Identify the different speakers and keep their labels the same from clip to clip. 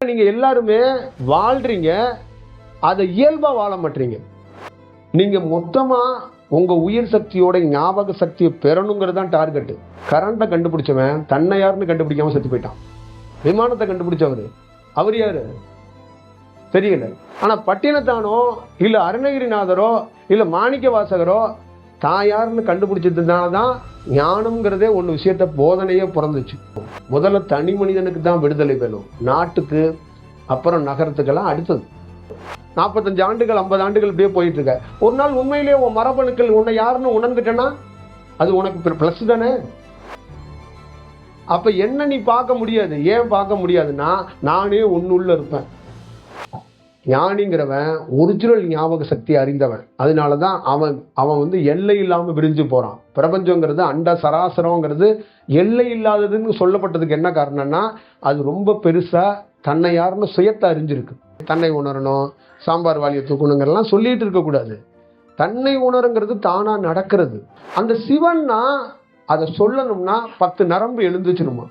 Speaker 1: நீங்க எல்லாருமே வாழ்றீங்க, அதை இயல்பா வாழ மாட்டீங்க. நீங்க மொத்தமா உங்க உயிர் சக்தியோட ஞாபக சக்தியை பெறணுங்கிறது தான் டார்கெட். கரண்ட்டை கண்டுபிடிச்சவன் தன்னை யாருன்னு கண்டுபிடிக்காம செத்து போயிட்டான். விமானத்தை கண்டுபிடிச்சவரு அவர் யாரு தெரியல. ஆனா பட்டினத்தானோ இல்ல அருணகிரிநாதரோ இல்ல மாணிக்க வாசகரோ தான் யாருன்னு கண்டுபிடிச்சதுனாலதான் ஞானம்ங்கிறதே ஒன்று விஷயத்த போதனையே பிறந்துச்சு. முதல்ல தனி மனிதனுக்கு தான் விடுதலை வேணும், நாட்டுக்கு அப்புறம் நகரத்துக்கெல்லாம் அடுத்தது. 45 ஆண்டுகள் 50 ஆண்டுகள் இப்படியே போயிட்டு இருக்க. ஒரு நாள் உண்மையிலேயே உன் மரபணுக்கள் உன்னை யாருன்னு உணர்ந்துட்டேன்னா அது உனக்கு பிளஸ் தானே. அப்ப என்ன நீ பார்க்க முடியாது. ஏன் பார்க்க முடியாதுன்னா நானே ஒன்னுள்ள இருப்பேன். ஞானிங்கிறவன் ஒரிஜினல் ஞாபக சக்தி அறிந்தவன். அதனாலதான் அவன் எல்லை இல்லாம விரிஞ்சு போறான். பிரபஞ்சங்கிறது அண்ட சராசரங்கிறது எல்லை இல்லாததுன்னு சொல்லப்பட்டதுக்கு என்ன காரணம்னா அது ரொம்ப பெருசா தன்னை யாருன்னு சுயத்தை அறிஞ்சிருக்கு. தன்னை உணரணும், சாம்பார் வாலியை தூக்கணுங்கிறலாம் சொல்லிட்டு இருக்கக்கூடாது. தன்னை உணருங்கிறது தானா நடக்கிறது. அந்த சிவன்னா அதை சொல்லணும்னா 10 நரம்பு எழுந்துச்சுருமா.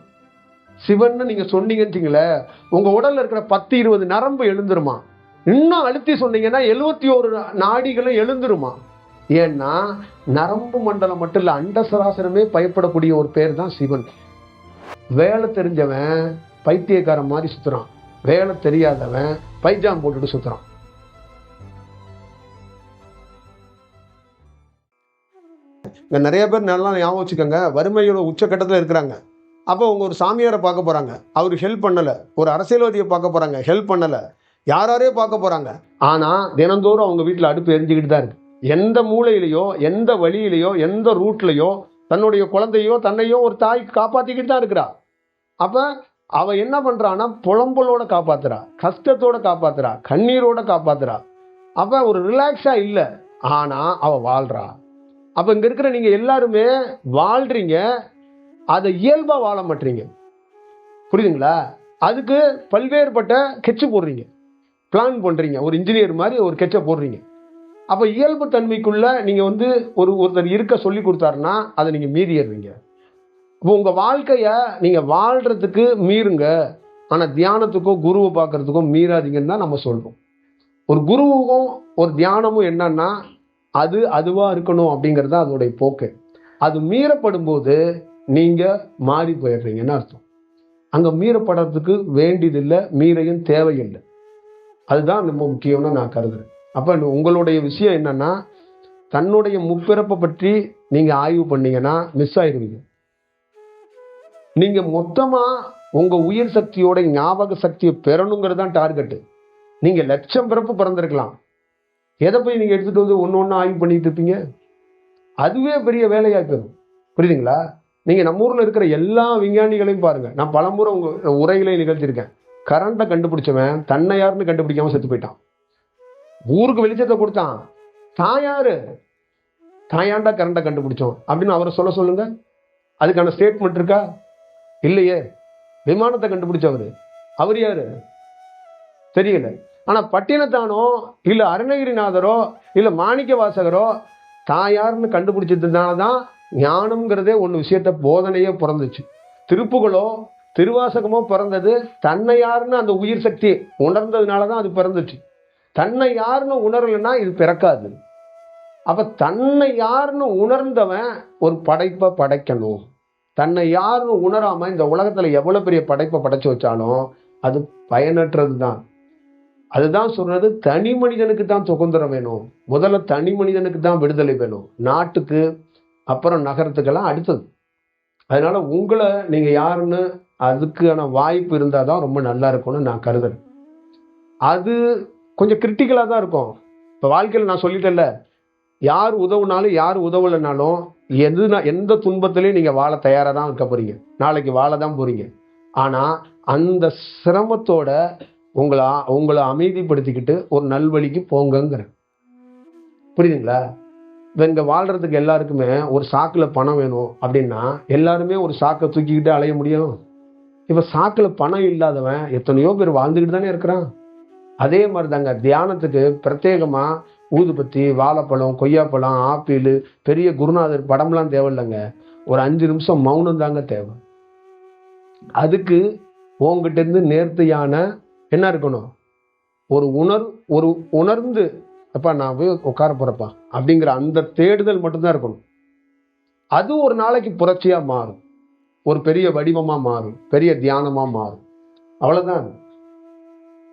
Speaker 1: சிவன் நீங்க சொன்னீங்கன்னு உங்க உடல்ல இருக்கிற 10-20 நரம்பு எழுந்துருமா. இன்னும் அழுத்தி சொன்னீங்கன்னா 71 நாடிகளும் எழுந்துருமா. ஏன்னா நரம்பு மண்டலம் மட்டும் இல்ல, அண்ட சராசரமே பயப்படக்கூடிய ஒரு பேர் தான் சிவன். வேலை தெரிஞ்சவன் பைத்தியக்காரன் மாதிரி சுத்துறான், வேலை தெரியாதவன் பைஜாம் போட்டுட்டு சுத்துறான். நிறைய பேர் நல்லா ஞாபகம் வச்சுக்கோங்க, வறுமையோட உச்சக்கட்டத்தில் இருக்கிறாங்க. அப்போ அவங்க ஒரு சாமியாரை பார்க்க போறாங்க, அவரு ஹெல்ப் பண்ணல. ஒரு அரசியல்வாதியை பார்க்க போறாங்க, ஹெல்ப் பண்ணல. யாரையே பார்க்க போறாங்க. ஆனா தினந்தோறும் அவங்க வீட்டில் அடுப்பு எரிஞ்சுக்கிட்டு தான் இருக்கு. எந்த மூலையிலையோ எந்த வழியிலையோ எந்த ரூட்லையோ தன்னுடைய குழந்தையோ தன்னையோ ஒரு தாய் காப்பாத்திக்கிட்டு தான் இருக்கிறா. அப்ப அவ என்ன பண்றான்னா புலம்பலோட காப்பாத்துறா, கஷ்டத்தோட காப்பாத்துறா, கண்ணீரோட காப்பாத்துறா. அப்ப ஒரு ரிலாக்ஸா இல்ல, ஆனா அவ வாழ்றா. அப்ப இங்க இருக்கிற நீங்க எல்லாருமே வாழ்றீங்க, அதை இயல்பா வாழ மாட்டீங்க. புரியுதுங்களா? அதுக்கு பல்வேறுபட்ட கெச்சு போடுறீங்க, பிளான் பண்றீங்க. ஒரு இன்ஜினியர் மாதிரி ஒரு கெச்ச போடுறீங்க. அப்ப இயல்பு தன்மைக்குள்ள நீங்க ஒருத்தர் இருக்க சொல்லி கொடுத்தாருன்னா அதை நீங்க மீறிடுறீங்க. இப்போ உங்க வாழ்க்கைய நீங்க வாழ்றதுக்கு மீறுங்க, ஆனா தியானத்துக்கோ குருவை பார்க்கறதுக்கோ மீறாதீங்கன்னு தான் நம்ம சொல்றோம். ஒரு குருவுக்கும் ஒரு தியானமும் என்னன்னா அதுவா இருக்கணும் அப்படிங்கிறது அதோடைய போக்கு. அது மீறப்படும் போது நீங்க மாறி போயிடுறீங்கன்னு அர்த்தம். அங்க மீறப்படுறதுக்கு வேண்டியதில்லை, மீறையும் தேவையில்லை. அதுதான் ரொம்ப முக்கியம்னு நான் கருதுறேன். அப்ப உங்களுடைய விஷயம் என்னன்னா தன்னுடைய முப்பிறப்பை பற்றி நீங்க ஆய்வு பண்ணீங்கன்னா மிஸ் ஆயிருவீங்க. நீங்க மொத்தமா உங்க உயிர் சக்தியோட ஞாபக சக்தியை பெறணுங்கிறது தான் டார்கெட். நீங்க 1,00,000 பிறப்பு பிறந்திருக்கலாம், எதை போய் நீங்க எடுத்துட்டு வந்து ஒன்னு ஆய்வு பண்ணிட்டு இருப்பீங்க? அதுவே பெரிய வேலையா போயிடும். புரியுதுங்களா? நீங்க நம்ம ஊர்ல இருக்கிற எல்லா விஞ்ஞானிகளையும் பாருங்க. நான் பலமுறை உங்க உரைகளை நிகழ்த்திருக்கேன். கரண்ட்டை கண்டுபிடிச்சவன் தன்னை யாருன்னு கண்டுபிடிக்காம செத்து போயிட்டான். ஊருக்கு வெளிச்சத்தை கொடுத்தான். தாயாண்டா கரண்ட்டை கண்டுபிடிச்சோம் அப்படின்னு அவரை சொல்லுங்க. அதுக்கான ஸ்டேட்மெண்ட் இருக்கா? இல்லையே. விமானத்தை கண்டுபிடிச்சவரு அவர் யாரு தெரியல. ஆனா பட்டினத்தானோ இல்ல அருணகிரிநாதரோ இல்ல மாணிக்க வாசகரோ தாயாருன்னு கண்டுபிடிச்சதுனாலதான் ஞானம்ங்கிறதே ஒன்று விஷயத்த போதனையே பிறந்துச்சு. திருப்புகளோ திருவாசகமோ பிறந்தது தன்னை யாருன்னு அந்த உயிர் சக்தி உணர்ந்ததுனாலதான் அது பிறந்துச்சு. தன்னை யாருன்னு உணரலைன்னா இது பிறக்காது. அப்ப தன்னை யாருன்னு உணர்ந்தவன் ஒரு படைப்பை படைக்கணும். தன்னை யாருன்னு உணராம இந்த உலகத்துல எவ்வளவு பெரிய படைப்பை படைச்சு வச்சாலும் அது பயனற்றது தான். அதுதான் சொல்றது, தனி மனிதனுக்கு தான் சுதந்திரம் வேணும். முதல்ல தனி மனிதனுக்கு தான் விடுதலை வேணும், நாட்டுக்கு அப்புறம் நகரத்துக்கெல்லாம் அடுத்தது. அதனால உங்களை நீங்க யாருன்னு அதுக்கான வாய்ப்பு இருந்தாதான் ரொம்ப நல்லா இருக்கும்னு நான் கருதுறேன். அது கொஞ்சம் கிரிட்டிக்கலா தான் இருக்கும். இப்ப வாழ்க்கையில நான் சொல்லிட்டேன்ல, யார் உதவுனாலும் யார் உதவலைனாலும் எந்த துன்பத்திலையும் நீங்க வாழ தயாரா தான் இருக்க போறீங்க, நாளைக்கு வாழ தான் போறீங்க. ஆனா அந்த சிரமத்தோட உங்களை அமைதிப்படுத்திக்கிட்டு ஒரு நல்வழிக்கு போங்கிற. புரியுதுங்களா? இங்க வாழ்றதுக்கு எல்லாருக்குமே ஒரு சாக்குல பணம் வேணும் அப்படின்னா எல்லாருமே ஒரு சாக்கை தூக்கிக்கிட்டு அலைய முடியும்? இப்ப சாக்குல பணம் இல்லாதவன் எத்தனையோ பேர் வாழ்ந்துக்கிட்டு தானே இருக்கிறான். அதே மாதிரி தாங்க தியானத்துக்கு பிரத்யேகமா ஊதுபத்தி, வாழைப்பழம், கொய்யாப்பழம், ஆப்பிள், பெரிய குருநாதர் படம்லாம் தேவையில்லைங்க. ஒரு 5 நிமிஷம் மௌனம் தாங்க தேவை. அதுக்கு உங்ககிட்ட இருந்து நேர்த்தியான என்ன இருக்கணும்? ஒரு ஒரு உணர்ந்து அப்பா நான் போய் உட்கார போறப்பா அப்படிங்கிற அந்த தேடுதல் மட்டும்தான் இருக்கணும். அது ஒரு நாளைக்கு புரட்சியா மாறும், ஒரு பெரிய வடிவமா மாறும், பெரிய தியானமா மாறும். அவ்வளவுதான்.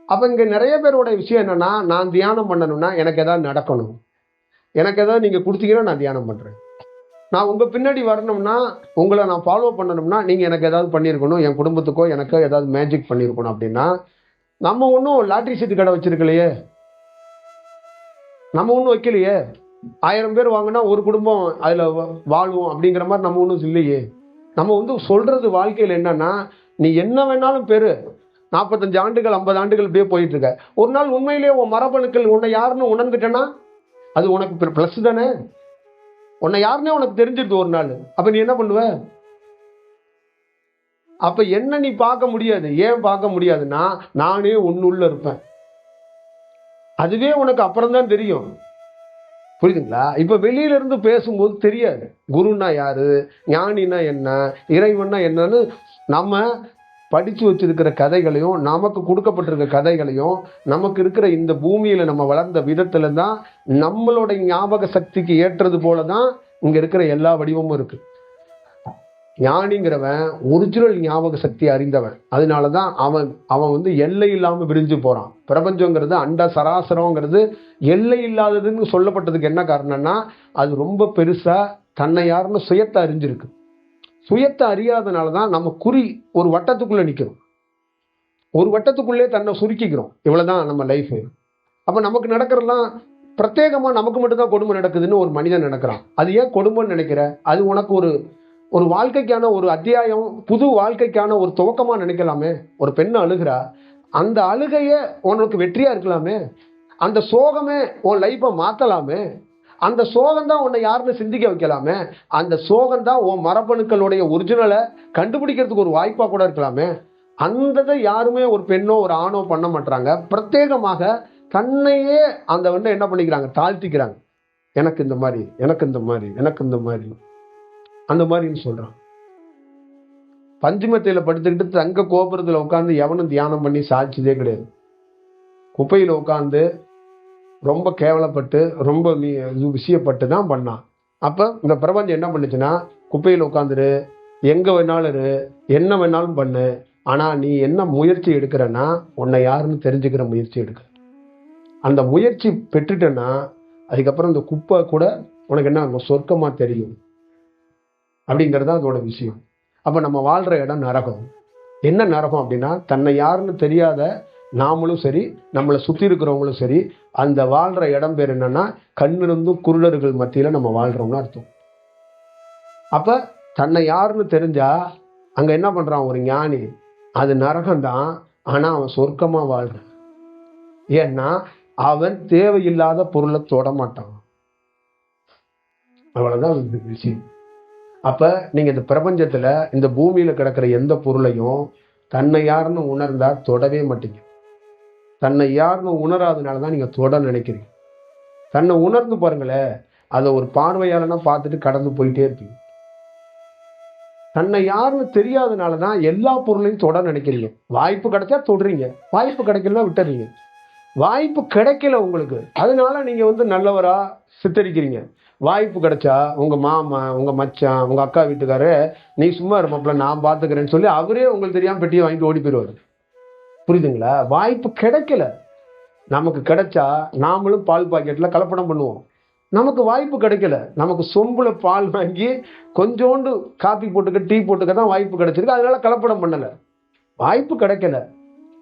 Speaker 1: அப்ப இங்க நிறைய பேரோட விஷயம் என்னன்னா, நான் தியானம் பண்ணணும்னா எனக்கு ஏதாவது நடக்கணும், எனக்கு ஏதாவது நீங்க கொடுத்தீங்கன்னா நான் தியானம் பண்றேன். நான் உங்க பின்னாடி வரணும்னா, உங்களை நான் ஃபாலோ பண்ணணும்னா நீங்க எனக்கு ஏதாவது பண்ணியிருக்கணும், என் குடும்பத்துக்கோ எனக்கோ ஏதாவது மேஜிக் பண்ணியிருக்கணும். அப்படின்னா நம்ம ஒன்றும் லாட்டரி சீட்டு கடை வச்சிருக்கலையே, நம்ம ஒன்றும் வைக்கலையே. 1000 பேர் வாங்கினா ஒரு குடும்பம் அதுல வாழ்வோம் அப்படிங்கிற மாதிரி நம்ம ஒன்றும் இல்லையே. நம்ம சொல்றது வாழ்க்கையில் என்னன்னா, நீ என்ன வேணாலும் பெரு, 45 ஆண்டுகள் 50 ஆண்டுகள் இப்படியே போயிட்டு இருக்க. ஒரு நாள் உண்மையிலேயே உன் மரபணுக்கள் உன்னை யாருன்னு உணர்ந்துட்டேன்னா அது உனக்கு பிளஸ் தானே. உன்னை யாருன்னே உனக்கு தெரிஞ்சிருது ஒரு நாள். அப்ப நீ என்ன பண்ணுவ? அப்ப என்ன நீ பார்க்க முடியாது. ஏன் பார்க்க முடியாதுன்னா, நானே உன்னுள்ள இருப்பேன். அதுவே உனக்கு அப்புறம் தான் தெரியும். புரியுதுங்களா? இப்ப வெளியில இருந்து பேசும்போது தெரியாது குருன்னா யாரு, ஞானினா என்ன, இறைவன்னா என்னன்னு. நம்ம படிச்சு வச்சிருக்கிற கதைகளையும், நமக்கு கொடுக்கப்பட்டிருக்க கதைகளையும், நமக்கு இருக்கிற இந்த பூமியில நம்ம வளர்ந்த விதத்துல தான் நம்மளுடைய ஞாபக சக்திக்கு ஏற்றது போலதான் இங்க இருக்கிற எல்லா வடிவமும் இருக்கு. ஞானிங்கிறவன் ஒரிஜினல் ஞாபக சக்தி அறிந்தவன். அதனாலதான் அவன் எல்லை இல்லாம விரிஞ்சு போறான். பிரபஞ்சங்கிறது, அண்ட சராசரங்கிறது எல்லை இல்லாததுன்னு சொல்லப்பட்டதுக்கு என்ன காரணம்னா, அது ரொம்ப பெருசா தன்னை யாருன்னு சுயத்தை அறிஞ்சிருக்கு. சுயத்தை அறியாதனாலதான் நம்ம குறி ஒரு வட்டத்துக்குள்ள நிக்கிறோம். ஒரு வட்டத்துக்குள்ளே தன்னை சுருக்கிக்கிறோம். இவ்வளவுதான் நம்ம லைஃப். அப்ப நமக்கு நடக்கிறதெல்லாம் பிரத்யேகமா நமக்கு மட்டும்தான் கொடுமை நடக்குதுன்னு ஒரு மனிதன் நினைக்கிறான். அது ஏன் கொடுமைன்னு நினைக்கிற? அது உனக்கு ஒரு வாழ்க்கைக்கான ஒரு அத்தியாயம், புது வாழ்க்கைக்கான ஒரு துவக்கமா நினைக்கலாமே. ஒரு பெண்ணு அழுகிறா, அந்த அழுகைய உனக்கு வெற்றியா இருக்கலாமே. அந்த சோகமே உன் லைஃபை மாத்தலாமே. அந்த சோகம் தான் உன்னை யாருன்னு சிந்திக்க வைக்கலாமே. அந்த சோகம் தான் உன் மரபணுக்களுடைய ஒரிஜினலை கண்டுபிடிக்கிறதுக்கு ஒரு வாய்ப்பா கூட இருக்கலாமே. அந்த யாருமே ஒரு பெண்ணோ ஒரு ஆணோ பண்ண மாட்டாங்க. பிரத்யேகமாக தன்னையே அந்த என்ன பண்ணிக்கிறாங்க, தாழ்த்திக்கிறாங்க. எனக்கு இந்த மாதிரி, எனக்கு இந்த மாதிரி, எனக்கு இந்த மாதிரி, அந்த மாதிரின்னு சொல்றான். பஞ்சுமத்தையில படுத்துக்கிட்டு தங்க கோபுரத்துல உட்காந்து எவனும் தியானம் பண்ணி சாதிச்சதே கிடையாது. குப்பையில உட்காந்து ரொம்ப கேவலப்பட்டு ரொம்ப விஷயப்பட்டு தான் பண்ணான். அப்ப இந்த பிரபஞ்சம் என்ன பண்ணுச்சுன்னா, குப்பையில உட்காந்துரு, எங்க வேணாலும் இரு, என்ன வேணாலும் பண்ணு, ஆனா நீ என்ன முயற்சி எடுக்கிறன்னா உன்னை யாருன்னு தெரிஞ்சுக்கிற முயற்சி எடுக்க. அந்த முயற்சி பெற்றுட்டேன்னா அதுக்கப்புறம் இந்த குப்பை கூட உனக்கு என்ன சொர்க்கமா தெரியும் அப்படிங்கிறது அதோட விஷயம். அப்ப நம்ம வாழ்ற இடம் நரகம். என்ன நரகம் அப்படின்னா, தன்னை யாருன்னு தெரியாத நாமளும் சரி, நம்மளை சுத்தி இருக்கிறவங்களும் சரி, அந்த வாழ்ற இடம் பேர் என்னன்னா கண்ணிருந்தும் குருடர்கள் மத்தியில நம்ம வாழ்றோம்னு அர்த்தம். அப்ப தன்னை யாருன்னு தெரிஞ்சா அங்க என்ன பண்றான் ஒரு ஞானி, அது நரகம்தான், ஆனா அவன் சொர்க்கமா வாழ்றான். ஏன்னா அவன் தேவையில்லாத பொருளை தொட மாட்டான். அவ்வளவுதான் விஷயம். அப்ப நீங்க இந்த பிரபஞ்சத்துல இந்த பூமியில கிடக்கிற எந்த பொருளையும் தன்னை யாருன்னு உணர்ந்தா தொடவே மாட்டீங்க. தன்னை யாருன்னு உணராதனாலதான் நீங்க தொட நினைக்கிறீங்க. தன்னை உணர்ந்து பாருங்களேன், அதை ஒரு பார்வையாளனா பார்த்துட்டு கடந்து போயிட்டே இருப்பீங்க. தன்னை யாருன்னு தெரியாதனாலதான் எல்லா பொருளையும் தொட நினைக்கிறீங்க. வாய்ப்பு கிடைச்சா தொடுறீங்க, வாய்ப்பு கிடைக்கலன்னா விட்டுறீங்க. வாய்ப்பு கிடைக்கல உங்களுக்கு, அதனால நீங்க நல்லவரா சித்தரிக்கிறீங்க. வாய்ப்பு கிடைச்சா உங்க மாமா, உங்க மச்சான், உங்க அக்கா வீட்டுக்காரு, நீ சும்மா இருப்பல நான் பாத்துக்கிறேன்னு சொல்லி அவரே உங்களுக்கு தெரியாம பெட்டியை வாங்கிட்டு ஓடி போயிடுவாரு. புரியுதுங்களா? வாய்ப்பு கிடைக்கல. நமக்கு கிடைச்சா நாமளும் பால் பாக்கெட்ல கலப்படம் பண்ணுவோம். நமக்கு வாய்ப்பு கிடைக்கல, நமக்கு சொம்புல பால் வாங்கி கொஞ்சோண்டு காப்பி போட்டுக்க, டீ போட்டுக்க தான் வாய்ப்பு கிடைச்சிருக்கு. அதனால கலப்படம் பண்ணல. வாய்ப்பு கிடைக்கல.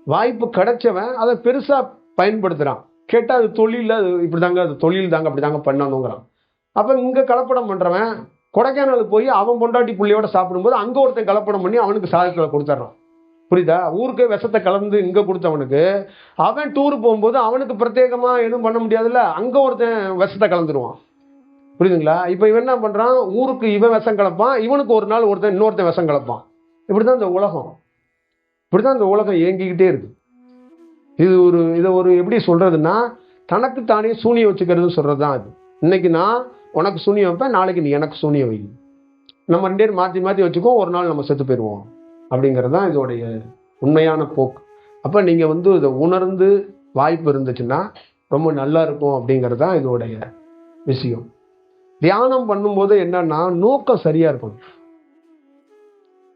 Speaker 1: வாய்ப்பு கிடைச்சவன் அதை பெருசா பயன்படுத்துறான். கேட்டா அது தொழில், அது இப்படிதாங்க, அது தொழில் தாங்க, அப்படிதாங்க பண்ணணுங்கிறான். அப்ப இங்க கலப்படம் பண்றவன் கொடைக்கானலுக்கு போய் அவன் பொண்டாட்டி புள்ளையோட சாப்பிடும்போது அங்க ஒருத்தன் கலப்படம் பண்ணி அவனுக்கு சாதத்துல கொடுத்துட்றான். புரியுதா? ஊருக்கே விஷத்தை கலந்து இங்க கொடுத்தவனுக்கு அவன் டூர் போகும்போது அவனுக்கு பிரத்யேகமா எதுவும் பண்ண முடியாதுல்ல, அங்க ஒருத்தன் விஷத்தை கலந்துருவான். புரியுதுங்களா? இப்ப இவன் என்ன பண்றான், ஊருக்கு இவன் விஷம் கலப்பான், இவனுக்கு ஒரு நாள் ஒருத்தன் இன்னொருத்தன் விஷம் கலப்பான். இப்படிதான் இந்த உலகம், இப்படிதான் இந்த உலகம் இயங்கிக்கிட்டே இருக்கு. இதை ஒரு எப்படி சொல்றதுன்னா, தனக்கு தானே சூனியம் வச்சுக்கிறது சொல்றதுதான் அது. இன்னைக்கு நான் உனக்கு சூனியம் வைப்பேன், நாளைக்கு நீ எனக்கு சூனியம் வை. நம்ம 2 பேரும் மாற்றி மாற்றி வச்சுக்கோ, ஒரு நாள் நம்ம செத்து போயிடுவோம். அப்படிங்கிறது தான் இதோடைய உண்மையான போக்கு. அப்போ நீங்கள் இதை உணர்ந்து வாய்ப்பு இருந்துச்சுன்னா ரொம்ப நல்லா இருக்கும் அப்படிங்கிறது தான் இதோடைய விஷயம். தியானம் பண்ணும்போது என்னன்னா நோக்கம் சரியா இருக்கணும்.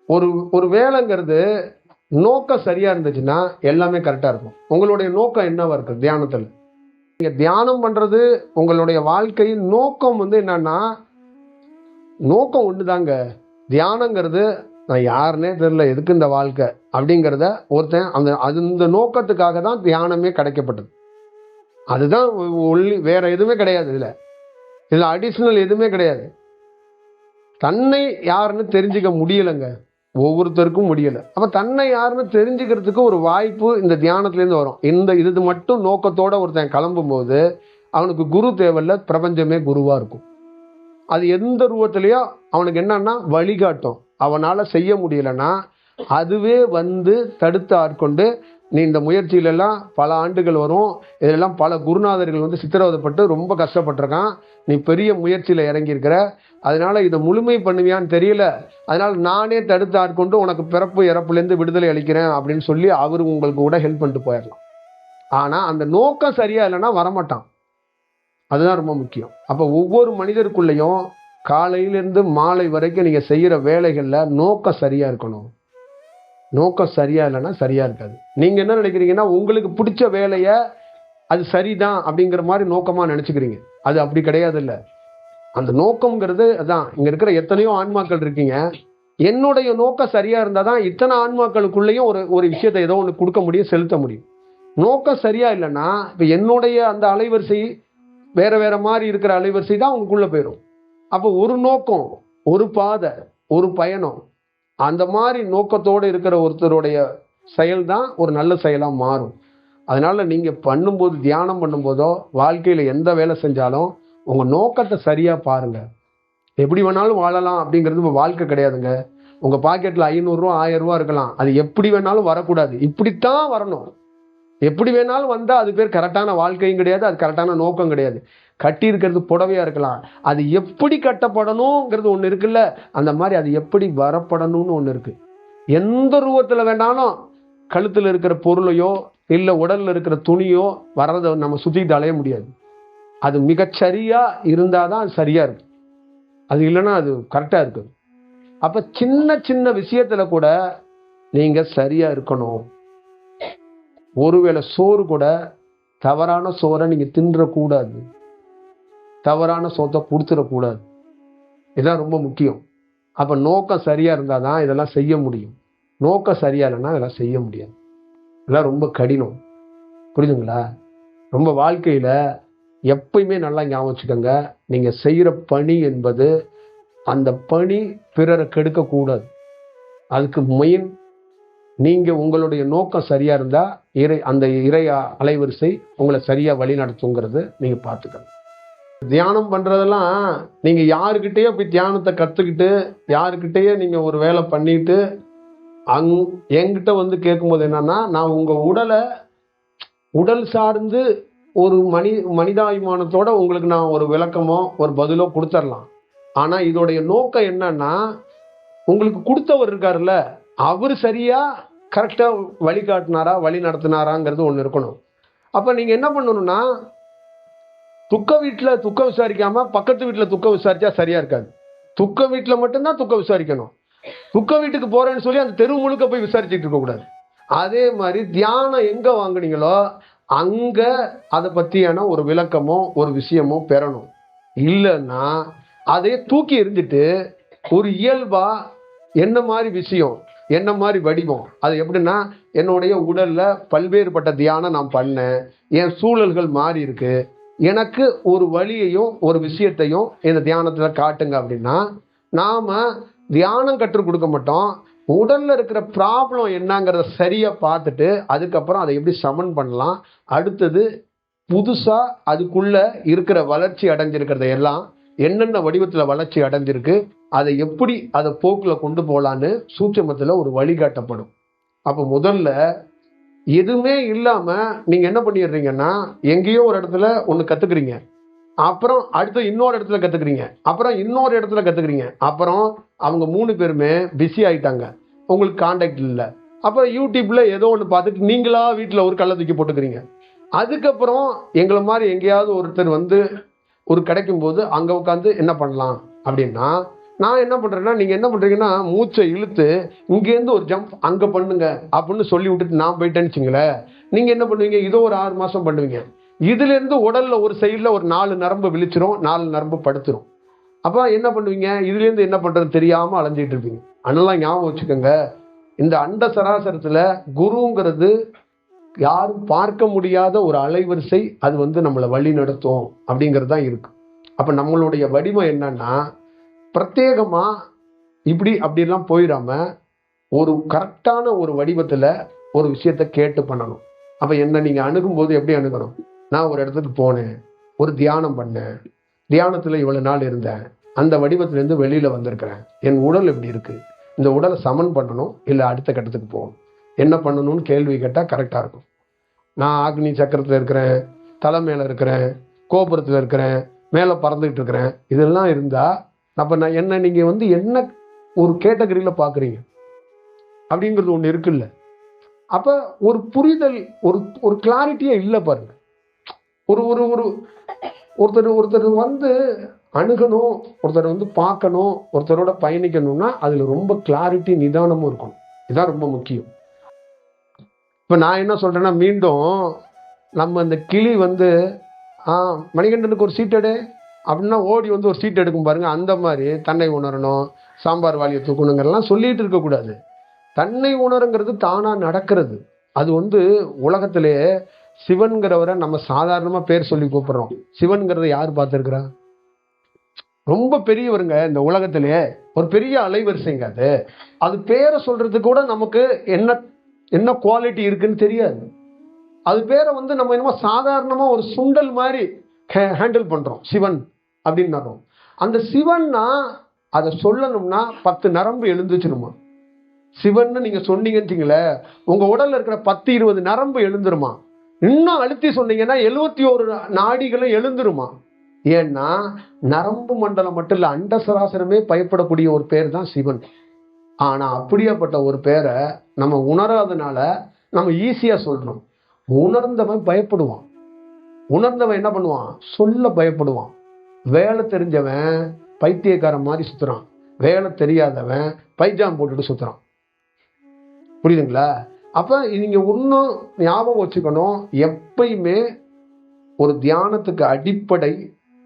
Speaker 1: ஒரு ஒரு வேலைங்கிறது நோக்கம் சரியா இருந்துச்சுன்னா எல்லாமே கரெக்டா இருக்கும். உங்களுடைய நோக்கம் என்னவா இருக்கு தியானத்தில்? நீங்க தியானம் பண்றது உங்களுடைய வாழ்க்கையின் நோக்கம் என்னன்னா நோக்கம் ஒண்ணுதாங்க. தியானங்கிறது நான் யாருன்னே தெரியல, எதுக்கு இந்த வாழ்க்கை அப்படிங்கிறத ஒருத்தன் அந்த நோக்கத்துக்காக தான் தியானமே கிடைக்கப்பட்டது. அதுதான் ஒல்லி, வேற எதுவுமே கிடையாது. இதுல அடிஷனல் எதுவுமே கிடையாது. தன்னை யாருன்னு தெரிஞ்சுக்க முடியலைங்க, ஒவ்வொருத்தருக்கும் முடியல. அப்ப தன்னை யாருன்னு தெரிஞ்சுக்கிறதுக்கு ஒரு வாய்ப்பு இந்த தியானத்திலேருந்து வரும். இது மட்டும் நோக்கத்தோட ஒருத்தன் கிளம்பும் போது அவனுக்கு குரு தேவையில்ல, பிரபஞ்சமே குருவா இருக்கும். அது எந்த ரூபத்திலேயோ அவனுக்கு என்னன்னா வழிகாட்டும். அவனால செய்ய முடியலன்னா அதுவே தடுத்து ஆட்கொண்டு, நீ இந்த முயற்சியிலெல்லாம் பல ஆண்டுகள் வரும், இதெல்லாம் பல குருநாதர்கள் சித்திரவதைப்பட்டு ரொம்ப கஷ்டப்பட்டிருக்கான், நீ பெரிய முயற்சியில் இறங்கியிருக்கிற, அதனால இதை முழுமை பண்ணுவியான்னு தெரியல, அதனால நானே தடுத்து ஆட்கொண்டு உனக்கு பிறப்பு இறப்புலேருந்து விடுதலை அளிக்கிறேன் அப்படின்னு சொல்லி அவரு உங்களுக்கு கூட ஹெல்ப் பண்ணிட்டு போயிடலாம். ஆனால் அந்த நோக்கம் சரியா இல்லைன்னா வரமாட்டான். அதுதான் ரொம்ப முக்கியம். அப்போ ஒவ்வொரு மனிதருக்குள்ளேயும் காலையிலிருந்து மாலை வரைக்கும் நீங்கள் செய்கிற வேலைகளில் நோக்கம் சரியா இருக்கணும். நோக்கம் சரியா இல்லைன்னா சரியா இருக்காது. நீங்க என்ன நினைக்கிறீங்கன்னா உங்களுக்கு பிடிச்ச வேலையை அது சரிதான் அப்படிங்கிற மாதிரி நோக்கமா நினைச்சுக்கிறீங்க. அது அப்படி கிடையாது. இல்லை, அந்த நோக்கம்ங்கிறது அதான். இங்க இருக்கிற எத்தனையோ ஆன்மாக்கள் இருக்கீங்க, என்னுடைய நோக்கம் சரியா இருந்தாதான் இத்தனை ஆன்மாக்களுக்குள்ளேயும் ஒரு விஷயத்தை ஏதோ ஒன்று கொடுக்க முடியும், செலுத்த முடியும். நோக்கம் சரியா இல்லைன்னா இப்ப என்னுடைய அந்த அலைவரிசை வேற வேற மாதிரி இருக்கிற அலைவரிசை தான் உங்களுக்குள்ள போயிடும். அப்போ ஒரு நோக்கம், ஒரு பாதை, ஒரு பயணம், அந்த மாதிரி நோக்கத்தோடு இருக்கிற ஒருத்தருடைய செயல் தான் ஒரு நல்ல செயலாக மாறும். அதனால நீங்க பண்ணும்போது, தியானம் பண்ணும்போதோ வாழ்க்கையில எந்த வேலை செஞ்சாலும் உங்க நோக்கத்தை சரியா பாருங்க. எப்படி வேணாலும் வாழலாம் அப்படிங்கிறது வாழ்க்கை கிடையாதுங்க. உங்க பாக்கெட்ல 500 ரூபா 1000 ரூபா இருக்கலாம், அது எப்படி வேணாலும் வரக்கூடாது, இப்படித்தான் வரணும். எப்படி வேணாலும் வந்தா அது பேர் கரெக்டான வாழ்க்கையும் கிடையாது, அது கரெக்டான நோக்கம் கிடையாது. கட்டி இருக்கிறது புடவையா இருக்கலாம், அது எப்படி கட்டப்படணுங்கிறது ஒண்ணு இருக்குல்ல, அந்த மாதிரி அது எப்படி வரப்படணும்னு ஒண்ணு இருக்கு. எந்த ரூபத்துல வேணாலும் கழுத்துல இருக்கிற பொருளையோ இல்ல உடல்ல இருக்கிற துணியோ வர்றதை நம்ம சுத்திட்டு அலைய முடியாது. அது மிகச்சரியா இருந்தாதான் அது சரியா இருக்கு, அது இல்லைன்னா அது கரெக்டா இருக்கு. அப்ப சின்ன சின்ன விஷயத்துல கூட நீங்க சரியா இருக்கணும். ஒருவேளை சோறு கூட தவறான சோறை நீங்க தின்றக்கூடாது, தவறான சோத்தை கொடுத்துடக்கூடாது. இதுதான் ரொம்ப முக்கியம். அப்ப நோக்கம் சரியா இருந்தாதான் இதெல்லாம் செய்ய முடியும். நோக்கம் சரியா இல்லைன்னா இதெல்லாம் செய்ய முடியாது. இதெல்லாம் ரொம்ப கடினம், புரியுதுங்களா? ரொம்ப வாழ்க்கையில எப்பயுமே நல்லா ஞாபகம் வச்சுக்கோங்க, நீங்க செய்யற பணி என்பது அந்த பணி பிறரை கெடுக்க கூடாது. அதுக்கு மெயின் நீங்க உங்களுடைய நோக்கம் சரியா இருந்தா அந்த இறை அலைவரிசை உங்களை சரியா வழி நடத்துங்கிறது நீங்க பார்த்துக்கணும். தியானம் பண்றதெல்லாம் நீங்க யாருக்கிட்டேயோ போய் தியானத்தை கத்துக்கிட்டு யாருக்கிட்டேயே நீங்க ஒரு வேலை பண்ணிட்டு என்கிட்ட கேட்கும்போது என்னன்னா, நான் உங்க உடல் சார்ந்து ஒரு மனிதாபிமானத்தோட உங்களுக்கு நான் ஒரு விளக்கமோ ஒரு பதிலோ கொடுத்துடலாம். ஆனா இதோடைய நோக்கம் என்னன்னா, உங்களுக்கு கொடுத்தவர் இருக்காருல்ல, அவர் சரியா கரெக்டா வழிகாட்டினாரா வழி நடத்தினாராங்கிறது ஒண்ணு இருக்கணும். அப்ப நீங்க என்ன பண்ணணும்னா, துக்க வீட்டுல துக்கம் விசாரிக்காம பக்கத்து வீட்டுல துக்கம் விசாரிச்சா சரியா இருக்காது. துக்க வீட்டுல மட்டும்தான் துக்கம் விசாரிக்கணும். துக்க வீட்டுக்கு போறேன்னு சொல்லி அந்த தெரு முழுக்க போய் விசாரிச்சுட்டு இருக்க கூடாது. அதே மாதிரி தியானம் எங்க வாங்குனீங்களோ அங்க அதை பத்தியான ஒரு விளக்கமோ ஒரு விஷயமோ பெறணும். இல்லைன்னா அதையே தூக்கி எறிஞ்சிட்டு ஒரு இயல்பா என்ன மாதிரி விஷயம், என்ன மாதிரி வடிவம், அது எப்படின்னா, என்னுடைய உடல்ல பல்வேறுபட்ட தியானம் நான் பண்ணேன், என் சூழல்கள் மாறி இருக்கு, எனக்கு ஒரு வழியையும் ஒரு விஷயத்தையும் இந்த தியானத்துல காட்டுங்க அப்படின்னா, நாம தியானம் கற்றுக் கொடுக்க மாட்டோம். உடல்ல இருக்கிற ப்ராப்ளம் என்னங்கிறத சரியா பார்த்துட்டு அதுக்கப்புறம் அதை எப்படி சமன் பண்ணலாம், அடுத்தது புதுசா அதுக்குள்ள இருக்கிற வளர்ச்சி அடைஞ்சிருக்கிறத எல்லாம் என்னென்ன வடிவத்துல வளர்ச்சி அடைஞ்சிருக்கு, அதை எப்படி அதை போக்குல கொண்டு போகலான்னு சூட்சமத்துல ஒரு வழிகாட்டப்படும். அப்ப முதல்ல எதுவுமே இல்லாம நீங்க என்ன பண்ணிடுறீங்கன்னா, எங்கேயோ ஒரு இடத்துல ஒண்ணு கத்துக்கிறீங்க, அப்புறம் அடுத்து இன்னொரு இடத்துல கத்துக்கிறீங்க, அப்புறம் இன்னொரு இடத்துல கத்துக்கிறீங்க, அப்புறம் அவங்க 3 பேருமே பிஸி ஆயிட்டாங்க, உங்களுக்கு கான்டாக்ட் இல்லை. அப்போ யூடியூப்ல ஏதோ ஒன்று பார்த்துட்டு நீங்களா வீட்டில் ஒரு கல்லை தூக்கி போட்டுக்கிறீங்க. அதுக்கப்புறம் எங்களை மாதிரி எங்கேயாவது ஒருத்தர் வந்து ஒரு கிடைக்கும் போது அங்கே உட்காந்து என்ன பண்ணலாம் அப்படின்னா, நான் என்ன பண்ணுறேன்னா, நீங்கள் என்ன பண்ணுறீங்கன்னா மூச்சை இழுத்து இங்கேருந்து ஒரு ஜம்ப் அங்கே பண்ணுங்க அப்படின்னு சொல்லி விட்டுட்டு நான் போயிட்டேன்னு வச்சுங்களேன், நீங்கள் என்ன பண்ணுவீங்க, இதோ ஒரு 6 மாதம் பண்ணுவீங்க. இதுலேருந்து உடலில் ஒரு சைடில் ஒரு 4 நரம்பு விழிச்சிரும், 4 நரம்பு படுத்துரும். அப்போ என்ன பண்ணுவீங்க, இதுலேருந்து என்ன பண்ணுறது தெரியாமல் அலைஞ்சிட்டு இருப்பீங்க. அதெல்லாம் ஞாபகம் வச்சுக்கோங்க, இந்த அண்ட சராசரத்தில் குருங்கிறது யாரும் பார்க்க முடியாத ஒரு அலைவரிசை. அது வந்து நம்மளை வழி நடத்தும் அப்படிங்கிறது தான் இருக்கு. அப்போ நம்மளுடைய வடிவம் என்னன்னா, பிரத்யேகமாக இப்படி அப்படிலாம் போயிடாம ஒரு கரெக்டான ஒரு வடிவத்தில் ஒரு விஷயத்தை கேட்டு பண்ணணும். அப்போ என்ன நீங்கள் அணுகும்போது எப்படி அணுகணும், நான் ஒரு இடத்துக்கு போனேன், ஒரு தியானம் பண்ணேன், தியானத்தில் இவ்வளோ நாள் இருந்தேன், அந்த வடிவத்திலேருந்து வெளியில் வந்திருக்கிறேன், என் உடல் எப்படி இருக்குது, இந்த உடலை சமன் பண்ணணும் இல்லை அடுத்த கட்டத்துக்கு போகணும், என்ன பண்ணணும்னு கேள்வி கேட்டால் கரெக்டாக இருக்கும். நான் அக்னி சக்கரத்தில் இருக்கிறேன், தலை மேலே இருக்கிறேன், கோபுரத்தில் இருக்கிறேன், மேலே பறந்துக்கிட்டு இருக்கிறேன், இதெல்லாம் இருந்தால் அப்போ நான் என்ன நீங்கள் வந்து என்ன ஒரு கேட்டகரியில் பார்க்குறீங்க அப்படிங்கிறது ஒன்று இருக்குல்ல. அப்போ ஒரு புரிதல், ஒரு ஒரு கிளாரிட்டியே இல்லை பாருங்க. ஒரு ஒரு ஒரு ஒருத்தர் ஒருத்தர் வந்து அணுகணும், ஒருத்தர் வந்து பார்க்கணும், ஒருத்தரோட பயணிக்கணும்னா அதில் ரொம்ப கிளாரிட்டி நிதானமும் இருக்கணும். இதுதான் ரொம்ப முக்கியம். இப்போ நான் என்ன சொல்கிறேன்னா, மீண்டும் நம்ம இந்த கிளி வந்து மணிகண்டனுக்கு ஒரு சீட் எடு அப்படின்னா ஓடி வந்து ஒரு சீட் எடுக்கும் பாருங்க, அந்த மாதிரி தன்னை உணரணும், சாம்பார் வாலியை தூக்கணுங்கிறலாம் சொல்லிட்டு இருக்கக்கூடாது. தன்னை உணருங்கிறது தானாக நடக்கிறது. அது வந்து உலகத்திலே சிவன்கிறவரை நம்ம சாதாரணமாக பேர் சொல்லி கூப்பிட்றோம். சிவன்கிறத யார் பார்த்துருக்குறா? ரொம்ப பெரியவருங்க இந்த உலகத்திலே, ஒரு பெரிய அலைவரிசைங்க. அது அது பேரை சொல்றது கூட நமக்கு என்ன என்ன குவாலிட்டி இருக்குன்னு தெரியாது. அது பேரை வந்து நம்ம என்னமோ சாதாரணமாக ஒரு சுண்டல் மாதிரி ஹேண்டில் பண்ணுறோம். சிவன் அப்படின்னு அந்த சிவன்னா அதை சொல்லணும்னா 10 நரம்பு எழுந்துச்சுருமா. சிவன்னு நீங்கள் சொன்னீங்கன்னு உங்கள் உடலில் இருக்கிற 10-20 நரம்பு எழுந்துருமா. இன்னும் அழுத்தி சொன்னீங்கன்னா 71 நாடிகளும் எழுந்துருமா. ஏன்னா நரம்பு மண்டலம் மட்டும் இல்லை, அண்ட சராசரமே பயப்படக்கூடிய ஒரு பேர் தான் சிவன். ஆனால் அப்படியாப்பட்ட ஒரு பேரை நம்ம உணராதனால நம்ம ஈஸியாக சொல்கிறோம். உணர்ந்தவன் பயப்படுவான். உணர்ந்தவன் என்ன பண்ணுவான், சொல்ல பயப்படுவான். வேலை தெரிஞ்சவன் பைத்தியக்காரன் மாதிரி சுற்றுறான், வேலை தெரியாதவன் பைஜாம் போட்டுட்டு சுற்றுறான். புரியுதுங்களா? அப்போ நீங்கள் இன்னும் ஞாபகம் வச்சுக்கணும், எப்பயுமே ஒரு தியானத்துக்கு அடிப்படை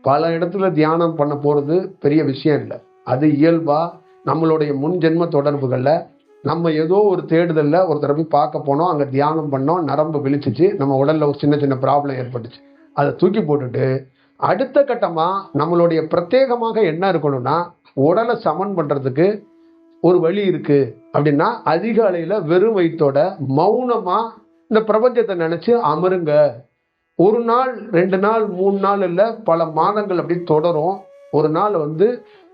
Speaker 1: பல இடத்துல தியானம் பண்ண போகிறது பெரிய விஷயம் இல்லை. அது இயல்பாக நம்மளுடைய முன் ஜென்ம தொடர்புகளில் நம்ம ஏதோ ஒரு தேடுதலில் ஒரு தடவை பார்க்க போனோம், அங்கே தியானம் பண்ணோம், நரம்பு விழிச்சிச்சு, நம்ம உடலில் ஒரு சின்ன சின்ன ப்ராப்ளம் ஏற்பட்டுச்சு, அதை தூக்கி போட்டுட்டு அடுத்த கட்டமாக நம்மளுடைய பிரத்யேகமாக என்ன இருக்கணும்னா, உடலை சமன் பண்ணுறதுக்கு ஒரு வழி இருக்குது அப்படின்னா அதிகாலையில் வெறும் வயிற்றோட மௌனமாக இந்த பிரபஞ்சத்தை நினச்சி அமருங்க. 1 நாள் 2 நாள் 3 நாள் இல்லை, பல மாதங்கள் அப்படி தொடரும். ஒரு நாள் வந்து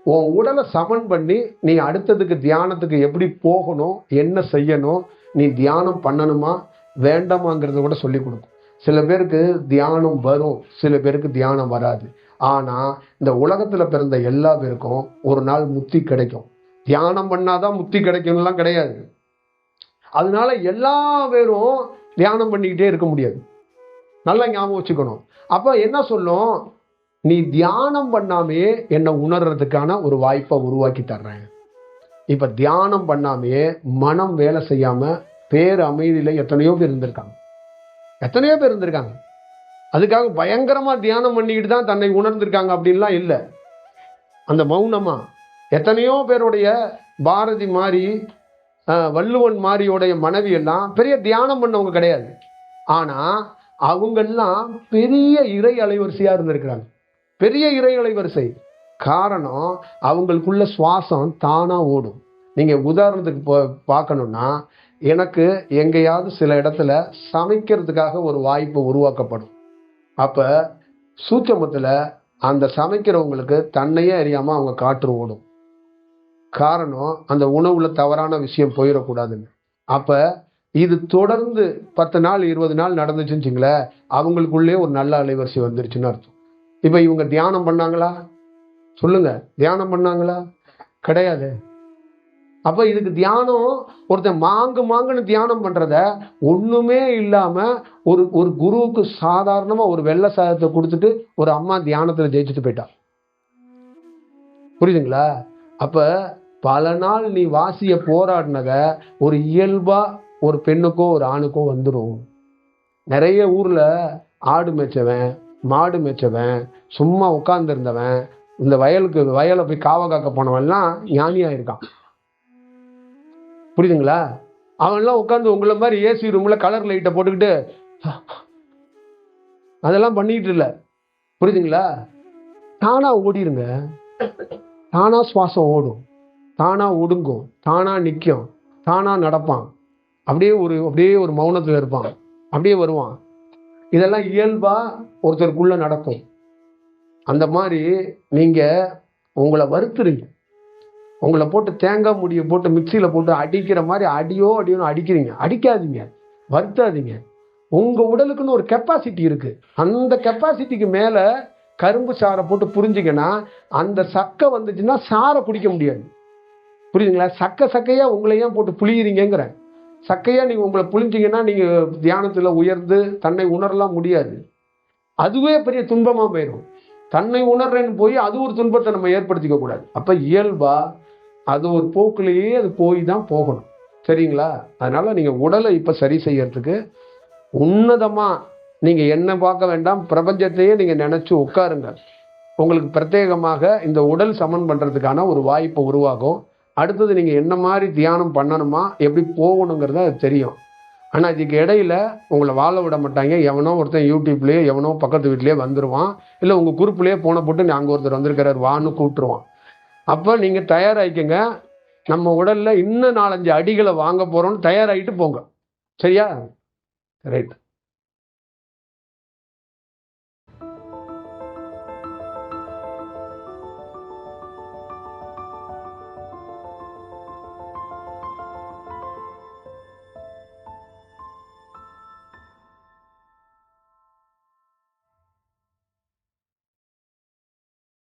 Speaker 1: உன் உடலை சமன் பண்ணி நீ அடுத்ததுக்கு தியானத்துக்கு எப்படி போகணும், என்ன செய்யணும், நீ தியானம் பண்ணணுமா வேண்டாமாங்கிறத கூட சொல்லி கொடுக்கும். சில பேருக்கு தியானம் வரும், சில பேருக்கு தியானம் வராது. ஆனால் இந்த உலகத்தில் பிறந்த எல்லா பேருக்கும் ஒரு நாள் முக்தி கிடைக்கும். தியானம் பண்ணாதான் முக்தி கிடைக்கும்லாம் கிடையாது. அதனால எல்லா பேரும் தியானம் பண்ணிக்கிட்டே இருக்க முடியாது. நல்லா ஞாபகம் வச்சுக்கணும். அப்போ என்ன சொல்லும், நீ தியானம் பண்ணாமையே என்னை உணர்றதுக்கான ஒரு வாய்ப்பை உருவாக்கி தர்றேன். இப்போ தியானம் பண்ணாமையே மனம் வேலை செய்யாமல் பேர் அமைதியில் எத்தனையோ பேர் இருந்திருக்காங்க. அதுக்காக பயங்கரமாக தியானம் பண்ணிக்கிட்டு தான் தன்னை உணர்ந்திருக்காங்க அப்படின்லாம் இல்லை. அந்த மௌனமாக எத்தனையோ பேருடைய பாரதி மாதிரி வள்ளுவன் மாதிரியோடைய மனைவி எல்லாம் பெரிய தியானம் பண்ணவங்க கிடையாது. ஆனால் அவங்கெல்லாம் பெரிய இறை அலைவரிசையாக இருந்திருக்கிறாங்க. பெரிய இறை அலைவரிசை காரணம் அவங்களுக்குள்ள சுவாசம் தானாக ஓடும். நீங்கள் உதாரணத்துக்கு பார்க்கணுன்னா, எனக்கு எங்கேயாவது சில இடத்துல சமைக்கிறதுக்காக ஒரு வாய்ப்பு உருவாக்கப்படும். அப்போ சூட்சமத்தில் அந்த சமைக்கிறவங்களுக்கு தன்னையே அறியாமல் அவங்க காற்று ஓடும். காரணம் அந்த உணவுல தவறான விஷயம் போயிடக்கூடாதுன்னு. அப்போ இது தொடர்ந்து 10 நாள் 20 நாள் நடந்துச்சுன்னு வச்சுங்களேன், அவங்களுக்குள்ளே ஒரு நல்ல அலைவரிசை வந்துருச்சுன்னு அர்த்தம். இப்போ இவங்க தியானம் பண்ணாங்களா? சொல்லுங்க, தியானம் பண்ணாங்களா? கிடையாது. அப்போ இதுக்கு தியானம் ஒருத்தன் மாங்குன்னு தியானம் பண்ணுறத ஒன்றுமே இல்லாமல் ஒரு குருவுக்கு சாதாரணமாக ஒரு வெள்ளை சாதத்தை கொடுத்துட்டு ஒரு அம்மா தியானத்தில் ஜெயிச்சுட்டு போயிட்டா. புரியுதுங்களா? அப்போ பல நாள் நீ வாசிய போராடினத ஒரு இயல்பாக ஒரு பெண்ணுக்கோ ஒரு ஆணுக்கோ வந்துடும். நிறைய ஊரில் ஆடு மேய்ச்சவன், மாடு மேய்ச்சவன், சும்மா உட்கார்ந்துருந்தவன், இந்த வயலை போய் காவ காக்க போனவன்லாம் ஞானியாக இருக்கான். புரியுதுங்களா? அவன்லாம் உட்காந்து உங்களை மாதிரி ஏசி ரூமில் கலர் லைட்டை போட்டுக்கிட்டு அதெல்லாம் பண்ணிக்கிட்டு இல்லை. புரியுதுங்களா? தானாக ஓடிருங்க. தானாக சுவாசம் ஓடும், தானாக ஒடுங்கும், தானாக நிற்கும், தானாக நடப்பான். அப்படியே ஒரு மௌனத்தில் இருப்பான், அப்படியே வருவான். இதெல்லாம் இயல்பாக ஒருத்தருக்குள்ளே நடக்கும். அந்த மாதிரி நீங்கள் உங்களை வருத்துறீங்க. உங்களை போட்டு தேங்காய் முடியை போட்டு மிக்சியில் போட்டு அடிக்கிற மாதிரி அடியோன்னு அடிக்கிறீங்க. அடிக்காதீங்க, வருத்தாதீங்க. உங்கள் உடலுக்குன்னு ஒரு கெப்பாசிட்டி இருக்குது. அந்த கெப்பாசிட்டிக்கு மேலே கரும்பு சாறை போட்டு புரிஞ்சிங்கன்னா அந்த சக்கை வந்துச்சுன்னா சாரை குடிக்க முடியாது. புரியுதுங்களா? சக்கையாக உங்களை ஏன் போட்டு புளியிறீங்கிறேன். சக்கையாக நீங்கள் உங்களை புளிஞ்சிங்கன்னா நீங்கள் தியானத்தில் உயர்ந்து தன்னை உணரலாம் முடியாது. அதுவே பெரிய துன்பமாக போயிடும். தன்னை உணர்றேன்னு போய் அது ஒரு துன்பத்தை நம்ம ஏற்படுத்திக்க கூடாது. அப்போ இயல்பாக அது ஒரு போக்குலேயே அது போய் தான் போகணும். சரிங்களா? அதனால் நீங்கள் உடலை இப்போ சரி செய்யறதுக்கு உன்னதமாக நீங்கள் என்ன பார்க்க வேண்டாம், பிரபஞ்சத்தையே நீங்கள் நினச்சி உட்காருங்க. உங்களுக்கு பிரத்யேகமாக இந்த உடல் சமன் பண்ணுறதுக்கான ஒரு வாய்ப்பை உருவாகும். அடுத்தது நீங்கள் என்ன மாதிரி தியானம் பண்ணணுமா, எப்படி போகணுங்கிறத அது தெரியும். ஆனால் இதுக்கு இடையில உங்களை வாழ விட மாட்டாங்க. எவனோ ஒருத்தன் யூடியூப்லேயே எவனோ பக்கத்து வீட்லேயே வந்துடுவான், இல்லை உங்கள் குரூப்லேயே போன போட்டு அங்கே ஒருத்தர் வந்திருக்கிறார் வான்னு கூப்பிட்டுருவான். அப்போ நீங்கள் தயாராகிக்கங்க. நம்ம உடலில் இன்னும் 4-5 அடிகளை வாங்க போகிறோன்னு தயாராகிட்டு போங்க. சரியா? ரைட்.